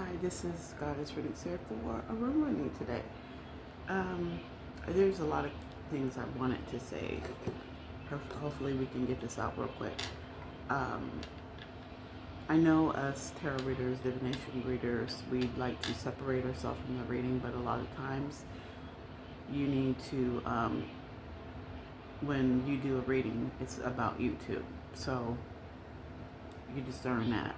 Hi, this is Goddess Producer for a room reading today. Um, there's a lot of things I wanted to say. Hopefully, we can get this out real quick. Um, I know us tarot readers, divination readers, we like to separate ourselves from the reading, but a lot of times you need to, when you do a reading, it's about you too. So you discern that.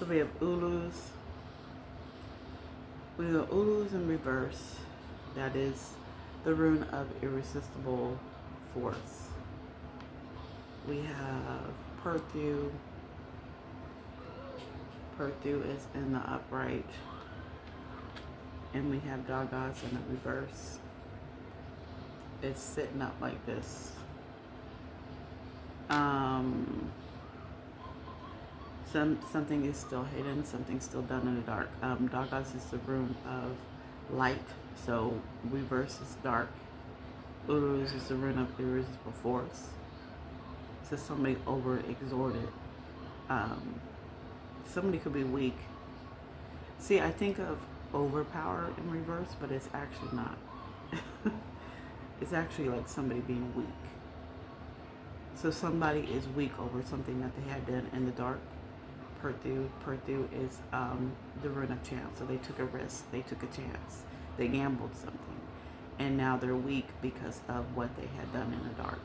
So we have Ulus. We have Ulus in reverse. That is the rune of irresistible force. We have Perthu. Perthu is in the upright. And we have Dagas in the reverse. It's sitting up like this. Something is still hidden, something's still done in the dark. Dagas is the rune of light, so reverse is dark. Uruz is the rune of irresistible force. So somebody overexerted. Somebody could be weak. See, I think of overpower in reverse, but it's actually not. It's actually like somebody being weak. So somebody is weak over something that they had done in the dark. Perthu is the rune of chance. So they took a risk. They took a chance. They gambled something. And now they're weak because of what they had done in the dark.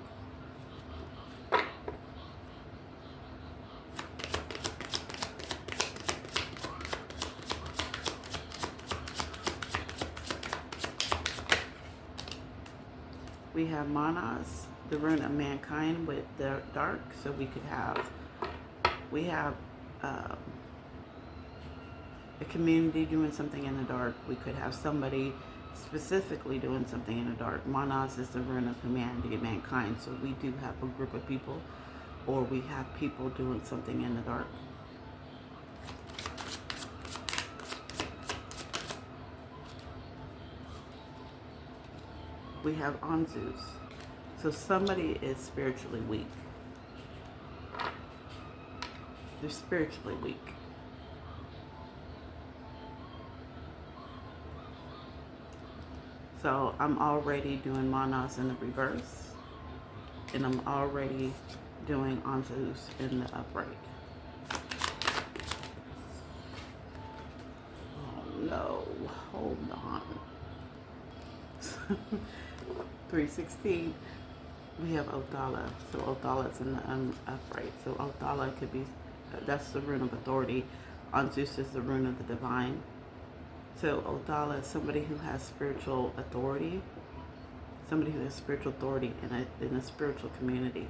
We have Manas, the rune of mankind with the dark. So we have a community doing something in the dark. We could have somebody specifically doing something in the dark. Manas is the rune of humanity and mankind. So we do have a group of people, or we have people doing something in the dark. We have Anzus. So somebody is spiritually weak. They're spiritually weak. So I'm already doing Manas in the reverse. And I'm already doing Anzus in the upright. Oh no, hold on. 316. We have Othala. So Othala's in the upright. So Othala could be, that's the rune of authority. Anzus is the rune of the divine. So Othala is somebody who has spiritual authority. Somebody who has spiritual authority in a spiritual community.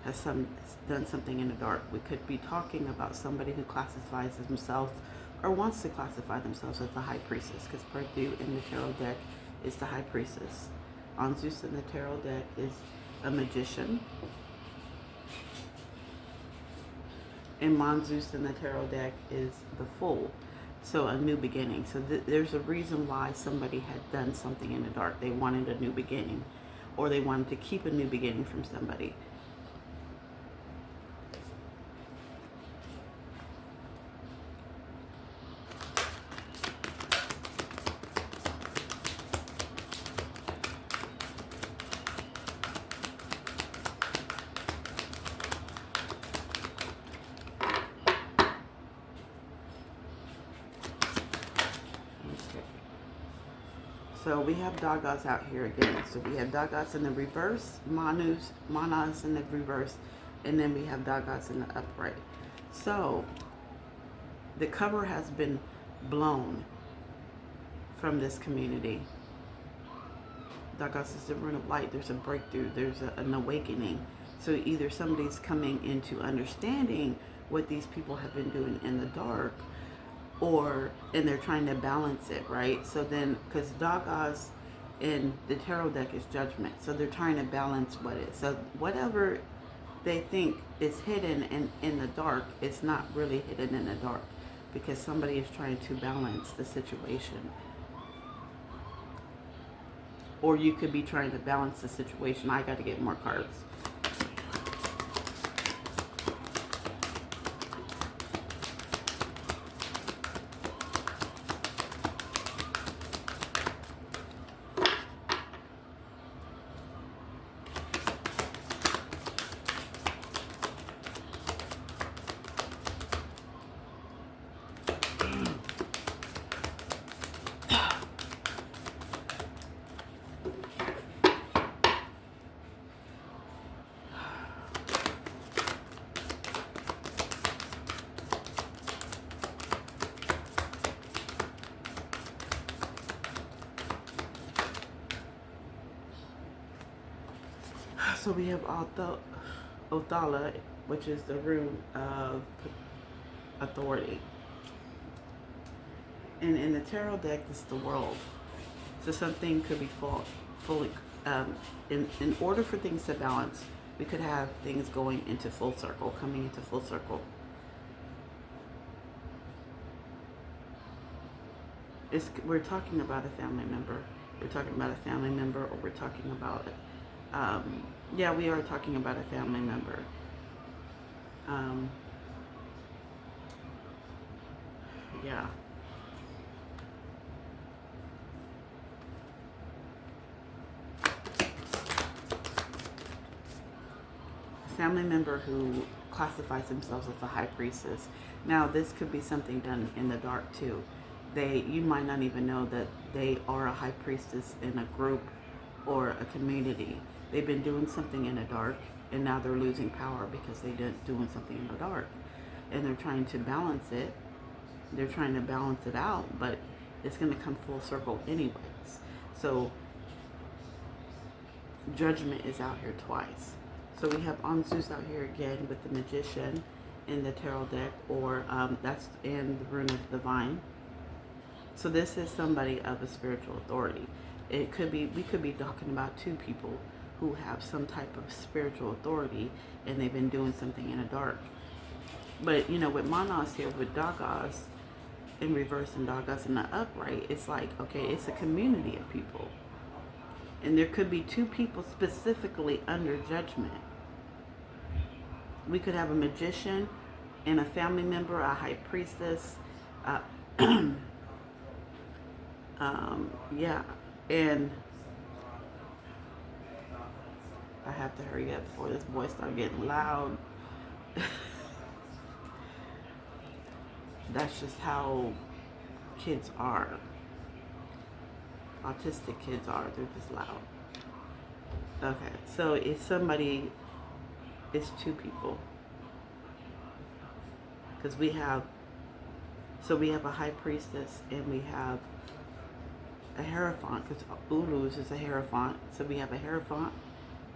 Has done something in the dark. We could be talking about somebody who classifies themselves or wants to classify themselves as the high priestess, because Perthu in the tarot deck is the high priestess. Anzus in the tarot deck is a magician. And Manzus in the tarot deck is the fool. So a new beginning. So there's a reason why somebody had done something in the dark. They wanted a new beginning, or they wanted to keep a new beginning from somebody. So we have Dagas out here again. So we have Dagas in the reverse, Manas in the reverse, and then we have Dagas in the upright. So the cover has been blown from this community. Dagas is the rune of light. There's a breakthrough. There's an awakening. So either somebody's coming into understanding what these people have been doing in the dark, and they're trying to balance it, right? So then, because Dagas And the tarot deck is judgment. So they're trying to balance what is. So whatever they think is hidden in the dark, it's not really hidden in the dark, because somebody is trying to balance the situation. Or you could be trying to balance the situation. I got to get more cards. So we have Othala, which is the root of authority. And in the tarot deck, it's the world. So something could be fully, in order for things to balance, we could have things going into full circle, coming into full circle. We're talking about a family member. We're talking about a family member, or we're talking about yeah, we are talking about a family member. Yeah. A family member who classifies themselves as a high priestess. Now, this could be something done in the dark too. You might not even know that they are a high priestess in a group or a community. They've been doing something in the dark, and now they're losing power because they did doing something in the dark, and they're trying to balance it. They're trying to balance it out, but it's going to come full circle anyways. So judgment is out here twice. So we have Anzus out here again with the Magician in the tarot deck, or that's in the Rune of the Divine. So this is somebody of a spiritual authority. We could be talking about two people who have some type of spiritual authority, and they've been doing something in the dark. But you know, with Manas here, with Dagas in reverse and Dagas in the upright, it's like, okay, it's a community of people, and there could be two people specifically under judgment. We could have a magician and a family member, a high priestess, yeah, and I have to hurry up before this boy starts getting loud. That's just how kids are. Autistic kids are. They're just loud. Okay, so it's two people. Because we have a high priestess, and we have a Hierophant, because Ulus is a Hierophant. So we have a Hierophant,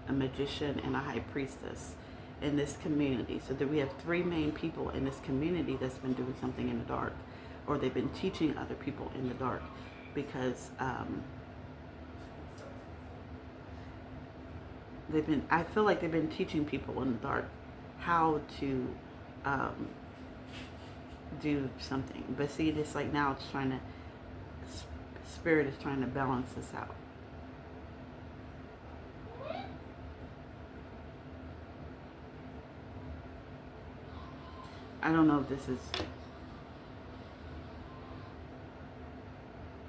a magician, and a high priestess in this community. So that we have three main people in this community that's been doing something in the dark, or they've been teaching other people in the dark, because I feel like they've been teaching people in the dark how to do something. But see, it's like now it's trying to, Spirit is trying to balance this out. I don't know if this is,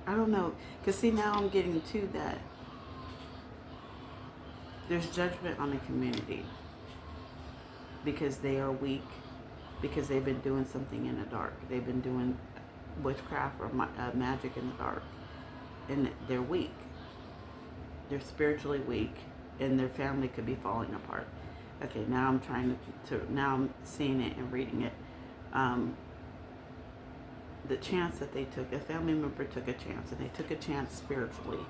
I don't know, because see, now I'm getting to that. There's judgment on the community because they are weak, because they've been doing something in the dark. They've been doing witchcraft or magic in the dark, and they're weak. They're spiritually weak, and their family could be falling apart. Okay, now I'm trying now I'm seeing it and reading it. The chance that they took, a family member took a chance, and they took a chance spiritually.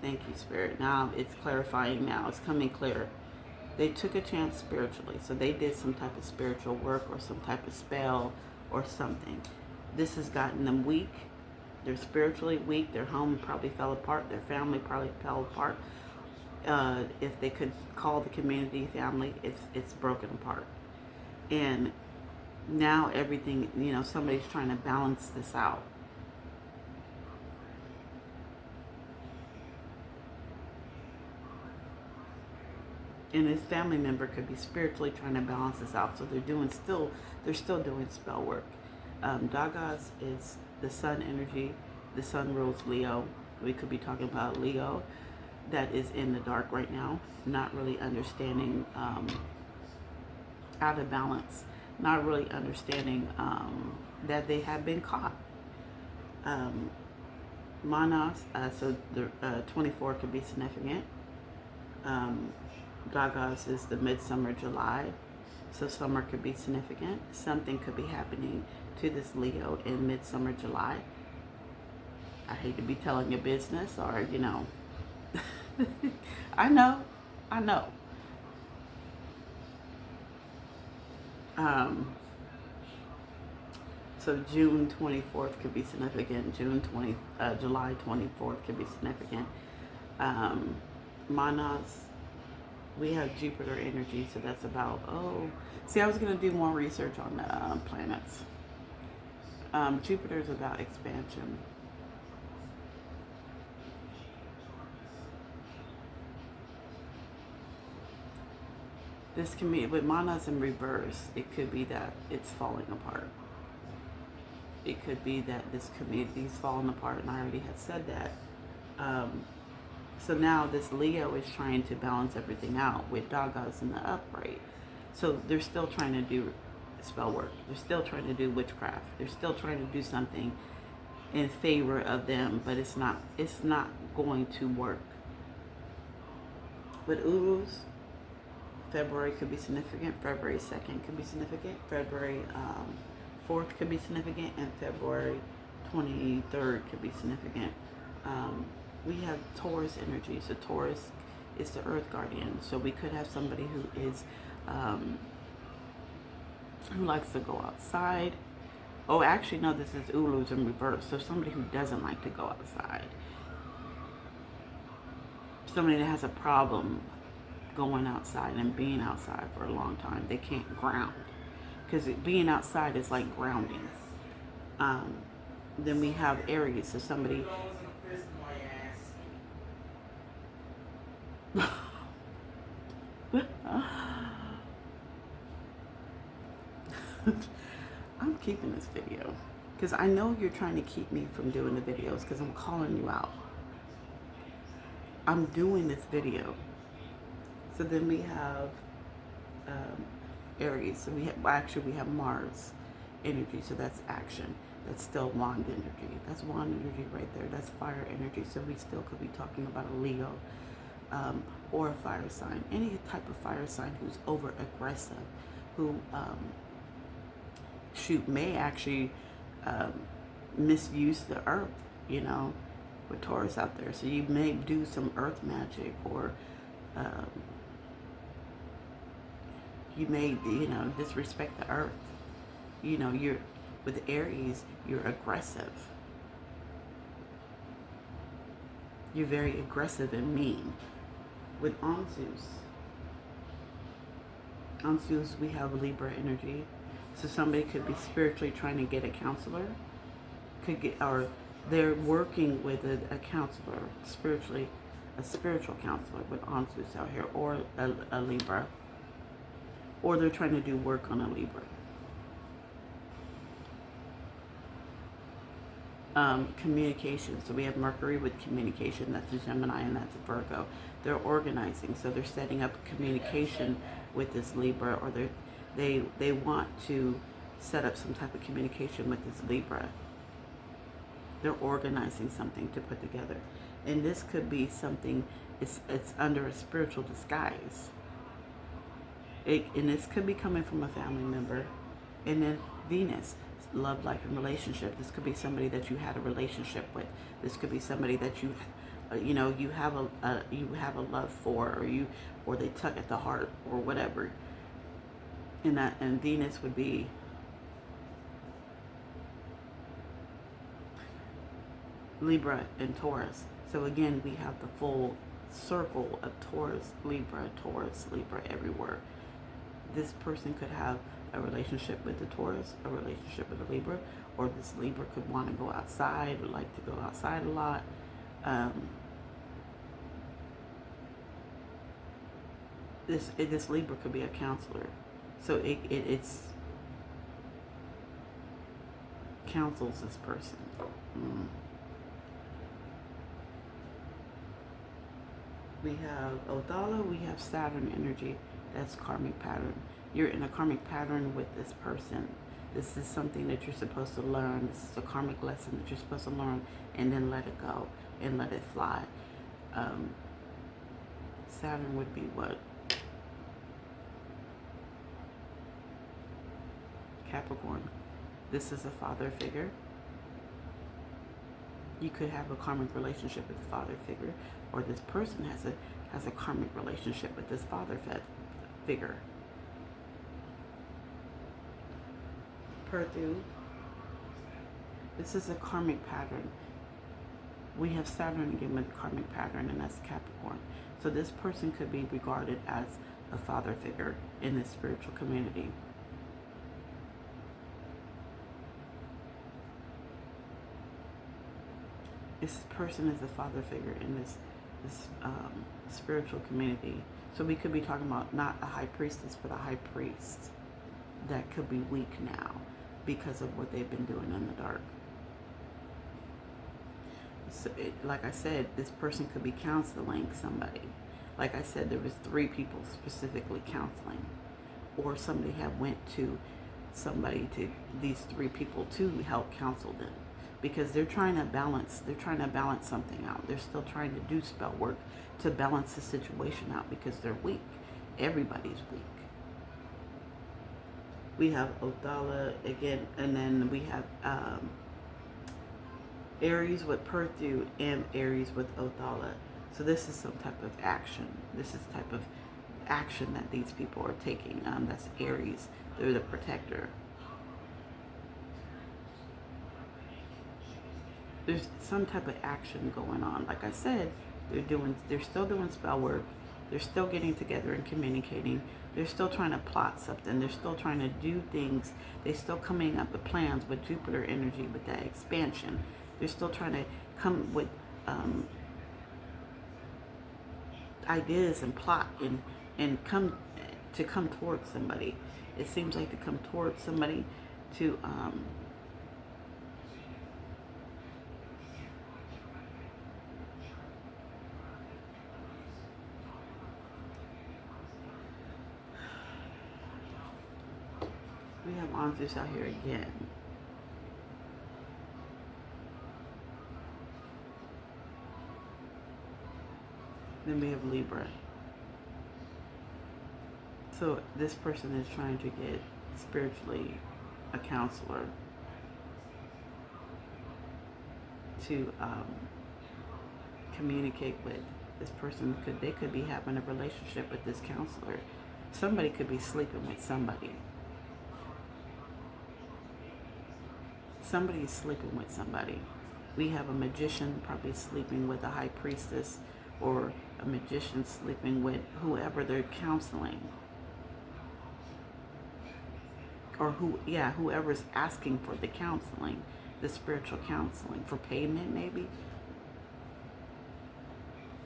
Thank you, Spirit. Now it's clarifying now. It's coming clear. They took a chance spiritually. So they did some type of spiritual work or some type of spell or something. This has gotten them weak, They're spiritually weak. Their home probably fell apart. Their family probably fell apart. If they could call the community family, it's broken apart. And now everything, somebody's trying to balance this out. And his family member could be spiritually trying to balance this out. So they're still doing spell work. Dagas is the sun energy. The sun rules Leo. We could be talking about Leo that is in the dark right now, not really understanding, out of balance, not really understanding that they have been caught. Manas, so the 24 could be significant. Gagas is the midsummer July, so summer could be significant. Something could be happening to this Leo in midsummer July. I hate to be telling your business, or I know. Um, so June 24th could be significant. July 24th could be significant. Manas, we have Jupiter energy, so that's about, see, I was going to do more research on the planets. Jupiter is about expansion. This can be, with Manas in reverse, it could be that it's falling apart. It could be that this community is falling apart, and I already had said that. So now this Leo is trying to balance everything out with Dagas in the upright. So they're still trying to do spell work. They're still trying to do witchcraft. They're still trying to do something in favor of them, but it's not going to work. With Urus, February could be significant. February 2nd could be significant. February 4th could be significant, and February 23rd could be significant. We have Taurus energy. So Taurus is the earth guardian. So we could have somebody who is who likes to go outside. Oh, actually, no, this is Ulus in reverse. So somebody who doesn't like to go outside. Somebody that has a problem going outside and being outside for a long time. They can't ground. Because being outside is like grounding. Then we have Aries. So somebody... I'm keeping this video because I know you're trying to keep me from doing the videos because I'm calling you out. I'm doing this video. So then we have Aries. So we have Mars energy. So that's action. That's still wand energy. That's wand energy right there. That's fire energy. So we still could be talking about a Leo or a fire sign. Any type of fire sign who's over aggressive, who may actually misuse the earth, with Taurus out there. So you may do some earth magic, or you may, disrespect the earth. You're with Aries, you're aggressive. You're very aggressive and mean. With Anzus, we have Libra energy. So somebody could be spiritually trying to get a counselor, or they're working with a counselor, a spiritual counselor with Anzus out here, or a Libra, or they're trying to do work on a Libra. Communication. So we have Mercury with communication. That's a Gemini, and that's a Virgo. They're organizing. So they're setting up communication with this Libra, or they want to set up some type of communication with this Libra. They're organizing something to put together. And this could be something, it's under a spiritual disguise. And this could be coming from a family member. And then Venus, love, life, and relationship. This could be somebody that you had a relationship with. This could be somebody that you have a love for, or they tug at the heart, or whatever. And Venus would be Libra and Taurus. So again, we have the full circle of Taurus, Libra everywhere. This person could have a relationship with the Taurus, a relationship with the Libra, or this Libra could want to go outside or like to go outside a lot. This Libra could be a counselor, so it's counsels this person. We have Odala, we have Saturn energy. That's karmic pattern. You're in a karmic pattern with this person. This is something that you're supposed to learn. This is a karmic lesson that you're supposed to learn and then let it go and let it fly. Saturn would be what? Capricorn. This is a father figure. You could have a karmic relationship with a father figure, or this person has a karmic relationship with this father figure. Purdu. This is a karmic pattern. We have Saturn again with karmic pattern, and that's Capricorn. So this person could be regarded as a father figure in this spiritual community. This person is a father figure in this spiritual community. So we could be talking about not a high priestess, but a high priest that could be weak now because of what they've been doing in the dark. So like I said, this person could be counseling somebody. Like I said, there was 3 people specifically counseling, or somebody had went to somebody, to these 3 people to help counsel them, because they're trying to balance something out. They're still trying to do spell work to balance the situation out because they're weak. Everybody's weak. We have Odala again, and then we have Aries with Purdu and Aries with Odala. So this is some type of action. This is type of action that these people are taking. That's Aries. They're the protector. There's some type of action going on. Like I said, they're still doing spell work. They're still getting together and communicating. They're still trying to plot something. They're still trying to do things. They're still coming up with plans with Jupiter energy, with that expansion. They're still trying to come with ideas and plot and come towards somebody. It seems like to come towards somebody to we have Anzus out here again. Then we have Libra. So this person is trying to get spiritually a counselor to communicate with. This person they could be having a relationship with this counselor. Somebody could be sleeping with somebody. Somebody is sleeping with somebody. We have a magician probably sleeping with a high priestess, or a magician sleeping with whoever they're counseling, or whoever's asking for the counseling, the spiritual counseling for payment, maybe,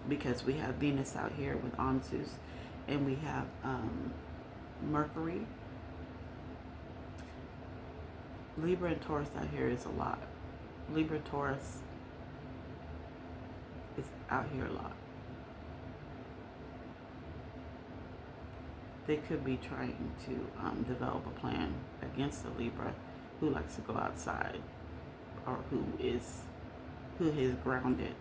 because we have Venus out here with Anzus, and we have Mercury. Libra and Taurus out here is a lot. Libra, Taurus is out here a lot. They could be trying to develop a plan against the Libra who likes to go outside, or who is grounded.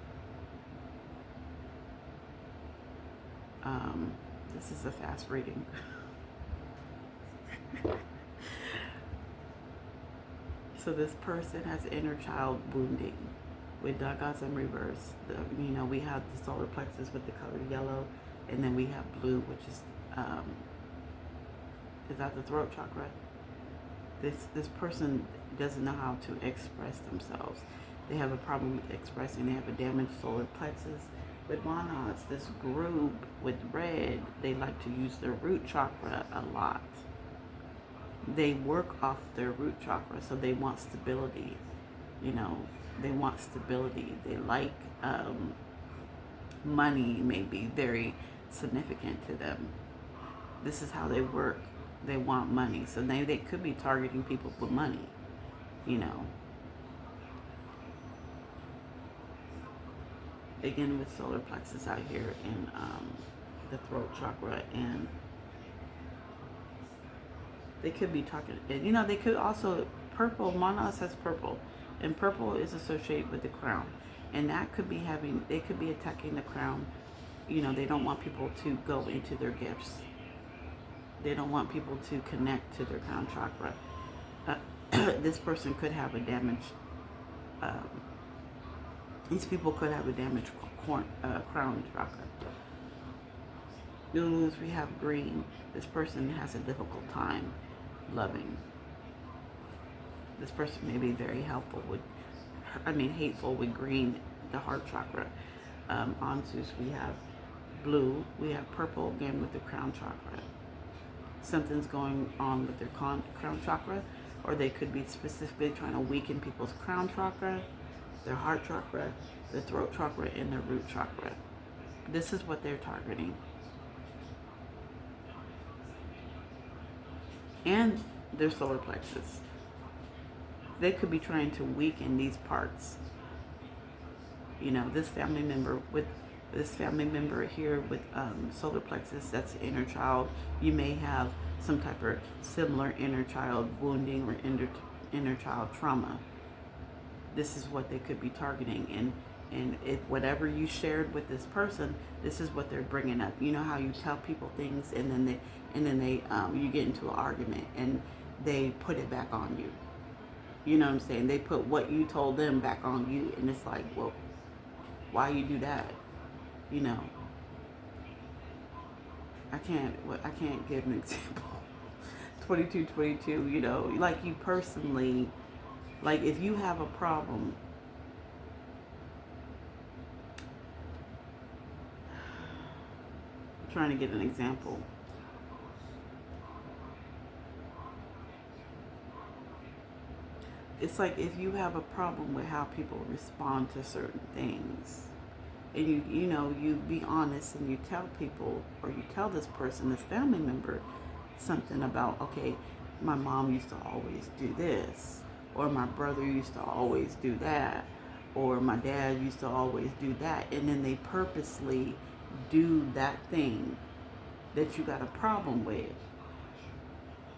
This is a fast reading. So this person has inner child wounding with Dagas in reverse. We have the solar plexus with the color yellow, and then we have blue, which is that the throat chakra? This person doesn't know how to express themselves. They have a problem with expressing. They have a damaged solar plexus. With monods, this group with red, they like to use their root chakra a lot. They work off their root chakra, so they want stability. You know, they want stability. They like money may be very significant to them. This is how they work. They want money. So they could be targeting people for money, you know. Again, with solar plexus out here in the throat chakra, and they could be talking, you know, they could also, purple, Monos has purple, and purple is associated with the crown. And that could be having, they could be attacking the crown. You know, they don't want people to go into their gifts. They don't want people to connect to their crown chakra. This person could have a damaged, these people could have a damaged crown chakra. Lulus, we have green. This person has a difficult time loving. This person may be very hateful with green, the heart chakra. On Zeus, we have blue. We have purple, again, with the crown chakra. Something's going on with their crown chakra, or they could be specifically trying to weaken people's crown chakra, their heart chakra, their throat chakra, and their root chakra. This is what they're targeting. And their solar plexus. They could be trying to weaken these parts. You know, this family member here with solar plexus, that's the inner child. You may have some type of similar inner child wounding or inner child trauma. This is what they could be targeting. And if whatever you shared with this person, this is what they're bringing up. You know how you tell people things, and then they you get into an argument and they put it back on you. You know what I'm saying? They put what you told them back on you, and it's like, well, why you do that? You know, I can't give an example. 2222, you know, like you personally, like if you have a problem, I'm trying to get an example. It's like if you have a problem with how people respond to certain things, and you be honest and you tell people, or you tell this person, this family member, something about, okay, my mom used to always do this, or my brother used to always do that, or my dad used to always do that, and then they purposely do that thing that you got a problem with,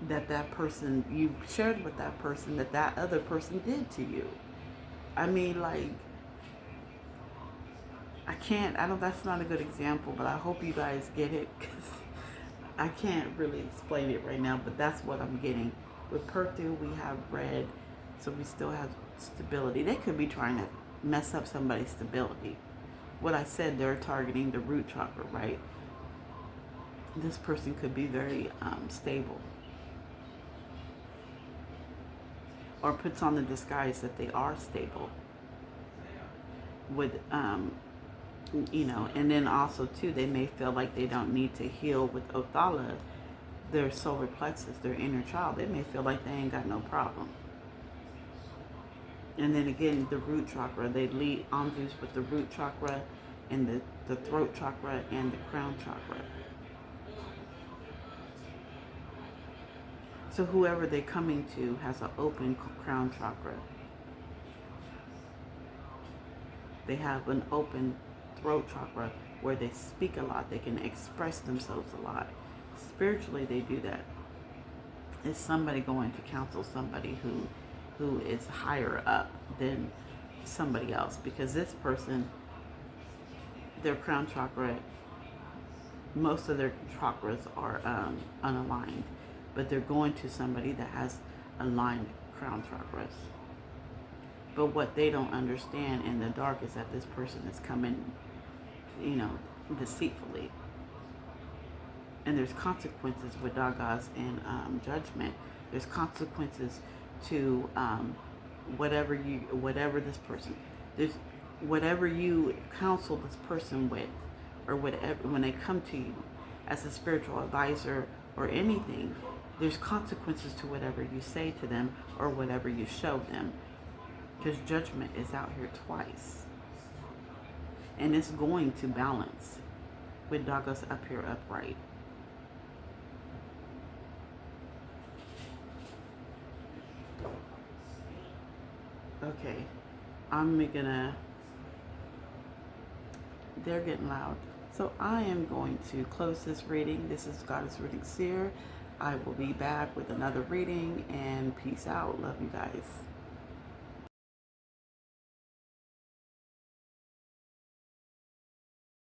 that person, you shared with that person, that other person did to you. I mean, like, I know that's not a good example, but I hope you guys get it, because I can't really explain it right now, but that's what I'm getting. With Perthu, we have red, so we still have stability. They could be trying to mess up somebody's stability. What I said, they're targeting the root chakra, right? This person could be very stable, or puts on the disguise that they are stable with and then also too, they may feel like they don't need to heal with Othala, their solar plexus, their inner child. They may feel like they ain't got no problem. And then again, the root chakra, they lead Anzus with the root chakra and the throat chakra and the crown chakra. So whoever they're coming to has an open crown chakra. They have an open throat chakra where they speak a lot. They can express themselves a lot. Spiritually, they do that. It's somebody going to counsel somebody who is higher up than somebody else, because this person, their crown chakra, most of their chakras are unaligned, but they're going to somebody that has aligned crown chakras. But what they don't understand in the dark is that this person is coming, deceitfully. And there's consequences with Dagas and judgment. There's consequences to whatever this person, there's whatever you counsel this person with, or whatever, when they come to you as a spiritual advisor or anything, there's consequences to whatever you say to them or whatever you show them, because judgment is out here twice, and it's going to balance with Doggos up here upright. Okay, they're getting loud. So I am going to close this reading. This is Goddess Reading Seer. I will be back with another reading, and peace out. Love you guys.